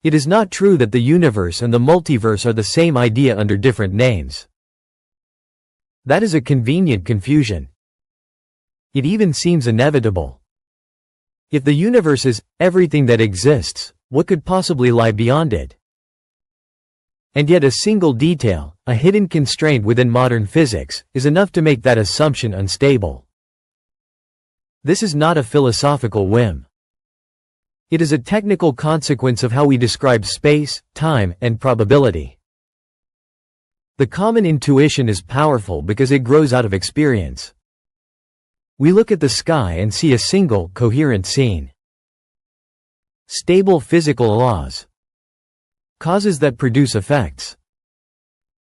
It is not true that the universe and the multiverse are the same idea under different names. That is a convenient confusion. It even seems inevitable. If the universe is everything that exists, what could possibly lie beyond it? And yet a single detail, a hidden constraint within modern physics, is enough to make that assumption unstable. This is not a philosophical whim. It is a technical consequence of how we describe space, time, and probability. The common intuition is powerful because it grows out of experience. We look at the sky and see a single, coherent scene. Stable physical laws. Causes that produce effects.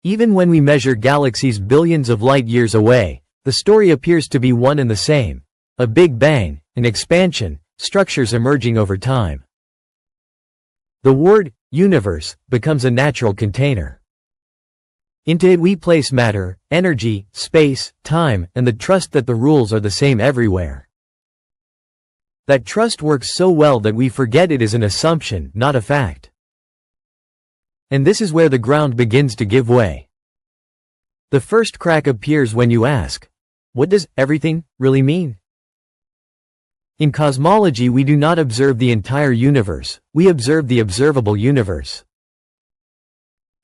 Even when we measure galaxies billions of light years away, the story appears to be one and the same: a Big Bang, an expansion, structures emerging over time. The word universe becomes a natural container. Into it we place matter, energy, space, time, and the trust that the rules are the same everywhere. That trust works so well that we forget it is an assumption, not a fact. And this is where the ground begins to give way. The first crack appears when you ask, what does everything really mean? In cosmology we do not observe the entire universe, we observe the observable universe.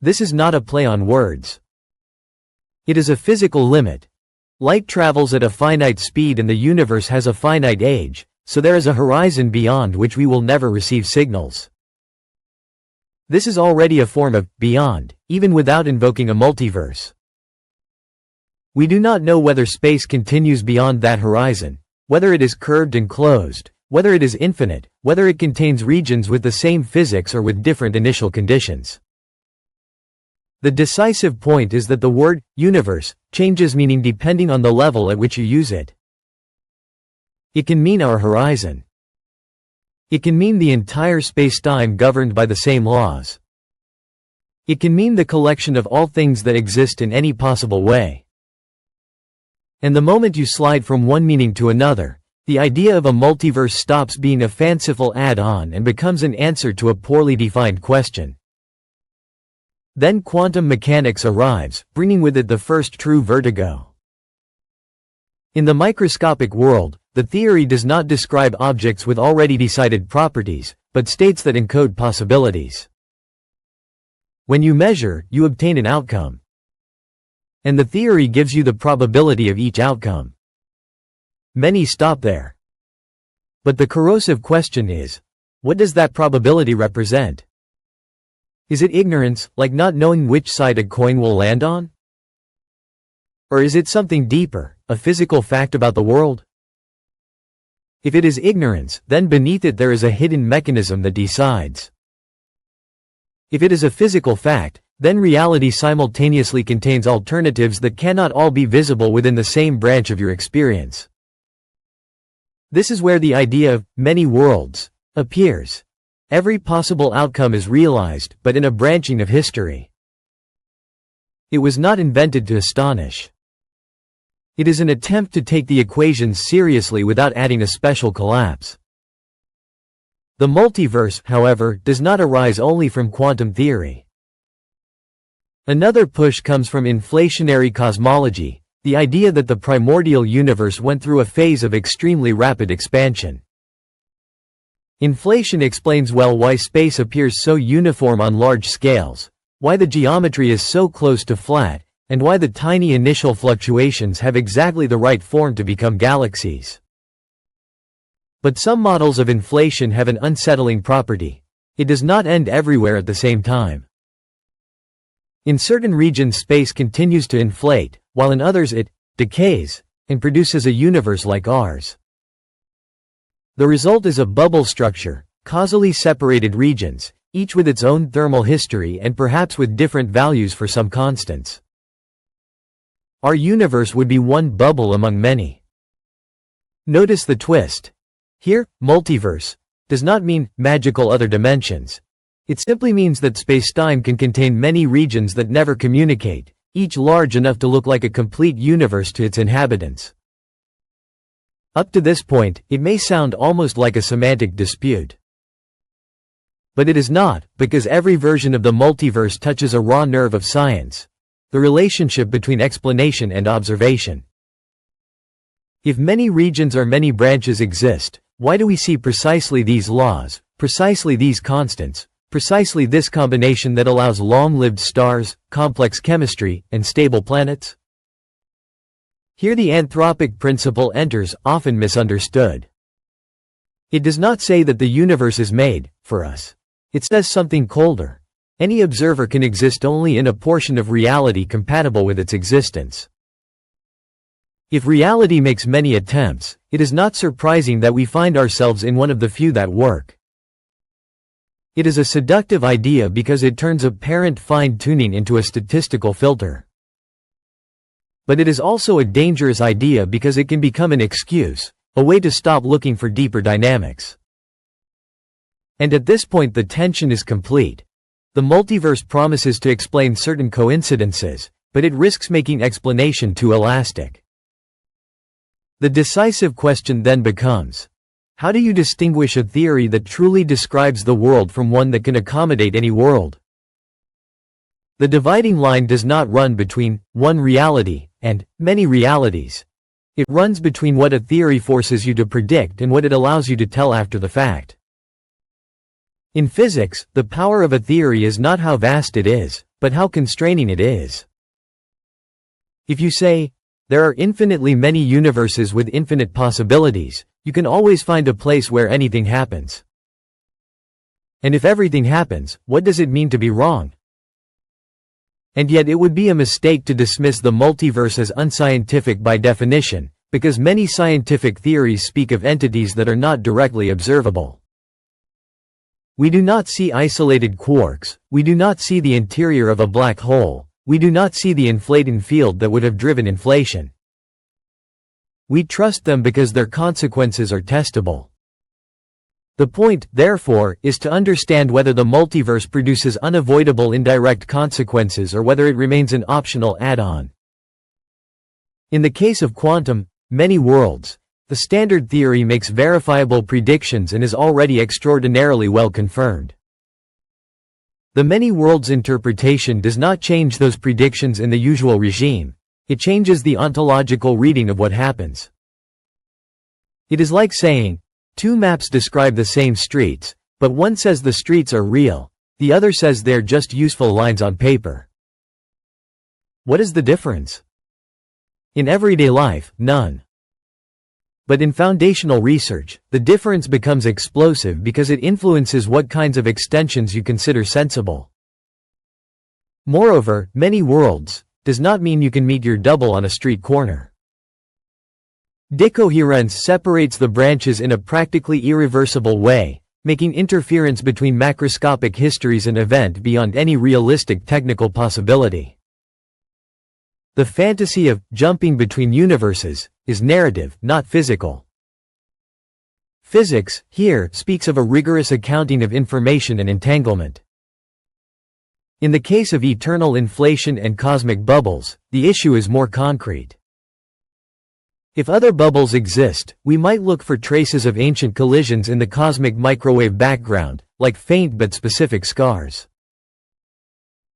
This is not a play on words. It is a physical limit. Light travels at a finite speed and the universe has a finite age, so there is a horizon beyond which we will never receive signals. This is already a form of beyond, even without invoking a multiverse. We do not know whether space continues beyond that horizon, whether it is curved and closed, whether it is infinite, whether it contains regions with the same physics or with different initial conditions. The decisive point is that the word universe changes meaning depending on the level at which you use it. It can mean our horizon. It can mean the entire spacetime governed by the same laws. It can mean the collection of all things that exist in any possible way. And the moment you slide from one meaning to another, the idea of a multiverse stops being a fanciful add-on and becomes an answer to a poorly defined question. Then quantum mechanics arrives, bringing with it the first true vertigo. In the microscopic world, the theory does not describe objects with already decided properties, but states that encode possibilities. When you measure, you obtain an outcome. And the theory gives you the probability of each outcome. Many stop there. But the corrosive question is, what does that probability represent? Is it ignorance, like not knowing which side a coin will land on? Or is it something deeper, a physical fact about the world? If it is ignorance, then beneath it there is a hidden mechanism that decides. If it is a physical fact, then reality simultaneously contains alternatives that cannot all be visible within the same branch of your experience. This is where the idea of many worlds appears. Every possible outcome is realized, but in a branching of history. It was not invented to astonish. It is an attempt to take the equations seriously without adding a special collapse. The multiverse, however, does not arise only from quantum theory. Another push comes from inflationary cosmology, the idea that the primordial universe went through a phase of extremely rapid expansion. Inflation explains well why space appears so uniform on large scales, why the geometry is so close to flat, and why the tiny initial fluctuations have exactly the right form to become galaxies. But some models of inflation have an unsettling property. It does not end everywhere at the same time. In certain regions space continues to inflate, while in others it decays, and produces a universe like ours. The result is a bubble structure, causally separated regions, each with its own thermal history and perhaps with different values for some constants. Our universe would be one bubble among many. Notice the twist. Here, multiverse does not mean magical other dimensions. It simply means that spacetime can contain many regions that never communicate, each large enough to look like a complete universe to its inhabitants. Up to this point, it may sound almost like a semantic dispute. But it is not, because every version of the multiverse touches a raw nerve of science: the relationship between explanation and observation. If many regions or many branches exist, why do we see precisely these laws, precisely these constants, precisely this combination that allows long-lived stars, complex chemistry, and stable planets? Here the anthropic principle enters, often misunderstood. It does not say that the universe is made for us. It says something colder. Any observer can exist only in a portion of reality compatible with its existence. If reality makes many attempts, it is not surprising that we find ourselves in one of the few that work. It is a seductive idea because it turns apparent fine-tuning into a statistical filter. But it is also a dangerous idea because it can become an excuse, a way to stop looking for deeper dynamics. And at this point the tension is complete. The multiverse promises to explain certain coincidences, but it risks making explanation too elastic. The decisive question then becomes: how do you distinguish a theory that truly describes the world from one that can accommodate any world? The dividing line does not run between one reality and many realities. It runs between what a theory forces you to predict and what it allows you to tell after the fact. In physics, the power of a theory is not how vast it is, but how constraining it is. If you say, there are infinitely many universes with infinite possibilities, you can always find a place where anything happens. And if everything happens, what does it mean to be wrong? And yet it would be a mistake to dismiss the multiverse as unscientific by definition, because many scientific theories speak of entities that are not directly observable. We do not see isolated quarks, we do not see the interior of a black hole, we do not see the inflating field that would have driven inflation. We trust them because their consequences are testable. The point, therefore, is to understand whether the multiverse produces unavoidable indirect consequences or whether it remains an optional add-on. In the case of quantum, many worlds, the standard theory makes verifiable predictions and is already extraordinarily well confirmed. The many worlds interpretation does not change those predictions in the usual regime. It changes the ontological reading of what happens. It is like saying, two maps describe the same streets, but one says the streets are real, the other says they're just useful lines on paper. What is the difference? In everyday life, none. But in foundational research, the difference becomes explosive because it influences what kinds of extensions you consider sensible. Moreover, many worlds does not mean you can meet your double on a street corner. Decoherence separates the branches in a practically irreversible way, making interference between macroscopic histories an event beyond any realistic technical possibility. The fantasy of jumping between universes is narrative, not physical. Physics, here, speaks of a rigorous accounting of information and entanglement. In the case of eternal inflation and cosmic bubbles, the issue is more concrete. If other bubbles exist, we might look for traces of ancient collisions in the cosmic microwave background, like faint but specific scars.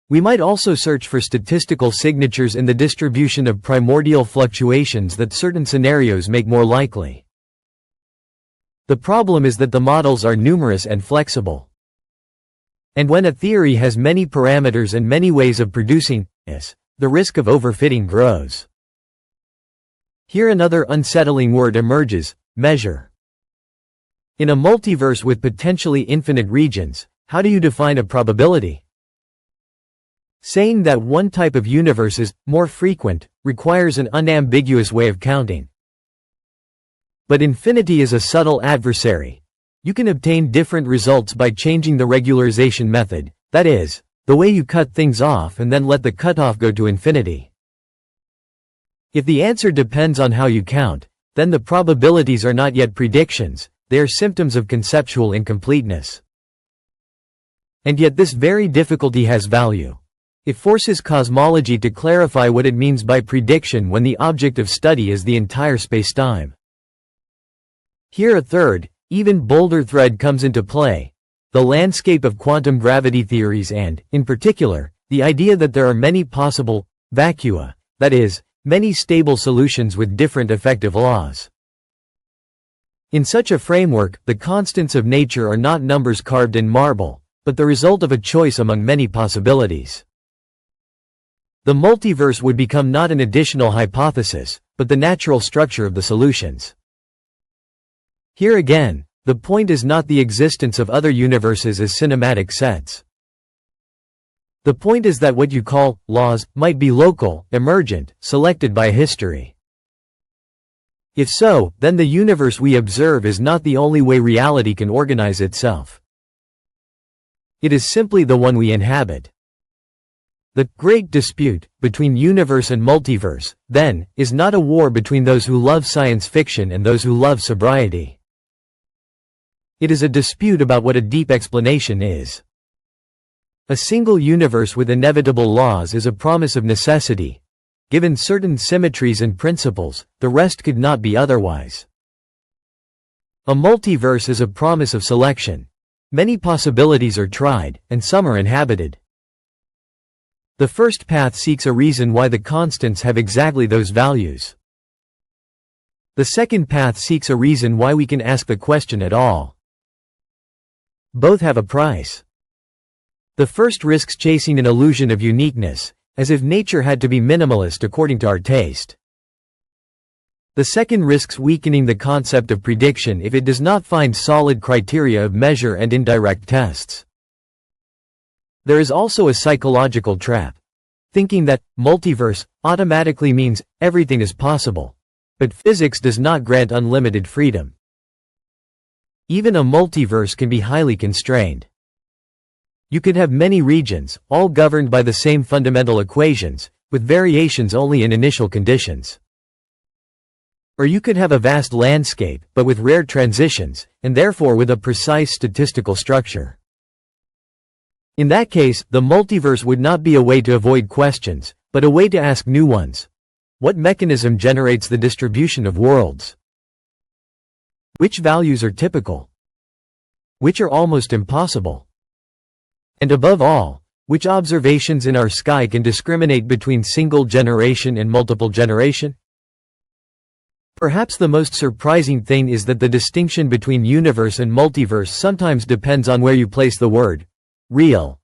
We might also search for statistical signatures in the distribution of primordial fluctuations that certain scenarios make more likely. The problem is that the models are numerous and flexible. And when a theory has many parameters and many ways of producing this, the risk of overfitting grows. Here another unsettling word emerges: measure. In a multiverse with potentially infinite regions, how do you define a probability? Saying that one type of universe is more frequent requires an unambiguous way of counting. But infinity is a subtle adversary. You can obtain different results by changing the regularization method, that is, the way you cut things off and then let the cutoff go to infinity. If the answer depends on how you count, then the probabilities are not yet predictions, they are symptoms of conceptual incompleteness. And yet this very difficulty has value. It forces cosmology to clarify what it means by prediction when the object of study is the entire spacetime. Here a third, even bolder thread comes into play. the landscape of quantum gravity theories and, in particular, the idea that there are many possible vacua, that is, many stable solutions with different effective laws. In such a framework, the constants of nature are not numbers carved in marble, but the result of a choice among many possibilities. The multiverse would become not an additional hypothesis, but the natural structure of the solutions. Here again, the point is not the existence of other universes as cinematic sets. The point is that what you call laws might be local, emergent, selected by history. If so, then the universe we observe is not the only way reality can organize itself. It is simply the one we inhabit. The great dispute between universe and multiverse, then, is not a war between those who love science fiction and those who love sobriety. It is a dispute about what a deep explanation is. A single universe with inevitable laws is a promise of necessity. Given certain symmetries and principles, the rest could not be otherwise. A multiverse is a promise of selection. Many possibilities are tried, and some are inhabited. The first path seeks a reason why the constants have exactly those values. The second path seeks a reason why we can ask the question at all. Both have a price. The first risks chasing an illusion of uniqueness, as if nature had to be minimalist according to our taste. The second risks weakening the concept of prediction if it does not find solid criteria of measure and indirect tests. There is also a psychological trap. Thinking that multiverse automatically means everything is possible. But physics does not grant unlimited freedom. Even a multiverse can be highly constrained. You could have many regions, all governed by the same fundamental equations, with variations only in initial conditions. Or you could have a vast landscape, but with rare transitions, and therefore with a precise statistical structure. In that case, the multiverse would not be a way to avoid questions, but a way to ask new ones. What mechanism generates the distribution of worlds? Which values are typical? Which are almost impossible? And above all, which observations in our sky can discriminate between single generation and multiple generation? Perhaps the most surprising thing is that the distinction between universe and multiverse sometimes depends on where you place the word real.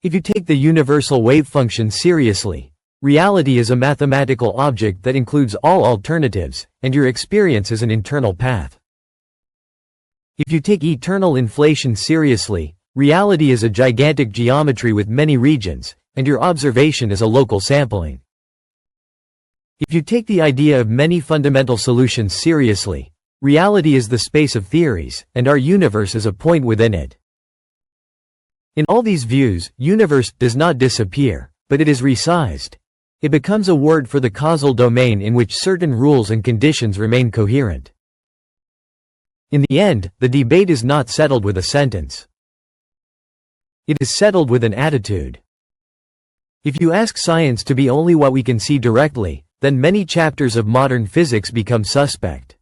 If you take the universal wave function seriously, reality is a mathematical object that includes all alternatives, and your experience is an internal path. If you take eternal inflation seriously, reality is a gigantic geometry with many regions, and your observation is a local sampling. If you take the idea of many fundamental solutions seriously, reality is the space of theories, and our universe is a point within it. In all these views, universe does not disappear, but it is resized. It becomes a word for the causal domain in which certain rules and conditions remain coherent. In the end, the debate is not settled with a sentence. It is settled with an attitude. If you ask science to be only what we can see directly, then many chapters of modern physics become suspect.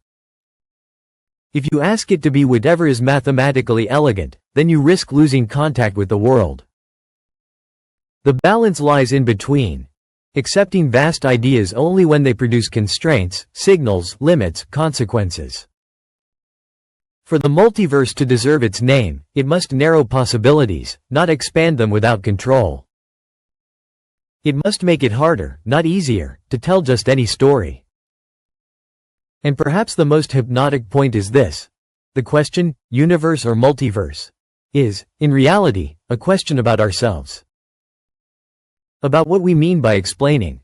If you ask it to be whatever is mathematically elegant, then you risk losing contact with the world. The balance lies in between, accepting vast ideas only when they produce constraints, signals, limits, consequences. For the multiverse to deserve its name, it must narrow possibilities, not expand them without control. It must make it harder, not easier, to tell just any story. And perhaps the most hypnotic point is this. The question, universe or multiverse, is, in reality, a question about ourselves. About what we mean by explaining.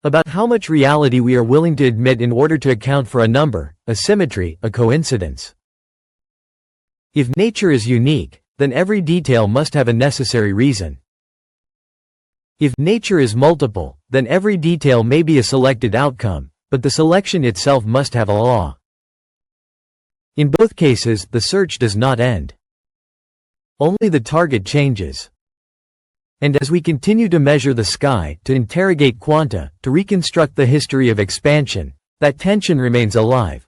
About how much reality we are willing to admit in order to account for a number, a symmetry, a coincidence. If nature is unique, then every detail must have a necessary reason. If nature is multiple, then every detail may be a selected outcome, but the selection itself must have a law. In both cases, the search does not end. Only the target changes. And as we continue to measure the sky, to interrogate quanta, to reconstruct the history of expansion, that tension remains alive.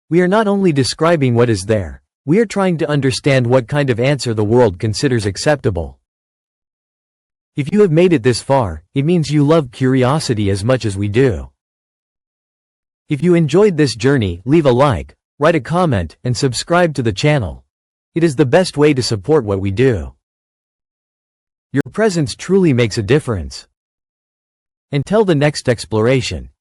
We are not only describing what is there, We are trying to understand what kind of answer the world considers acceptable. If you have made it this far, it means you love curiosity as much as we do. If you enjoyed this journey, leave a like, write a comment, and subscribe to the channel. It is the best way to support what we do. Your presence truly makes a difference. Until the next exploration.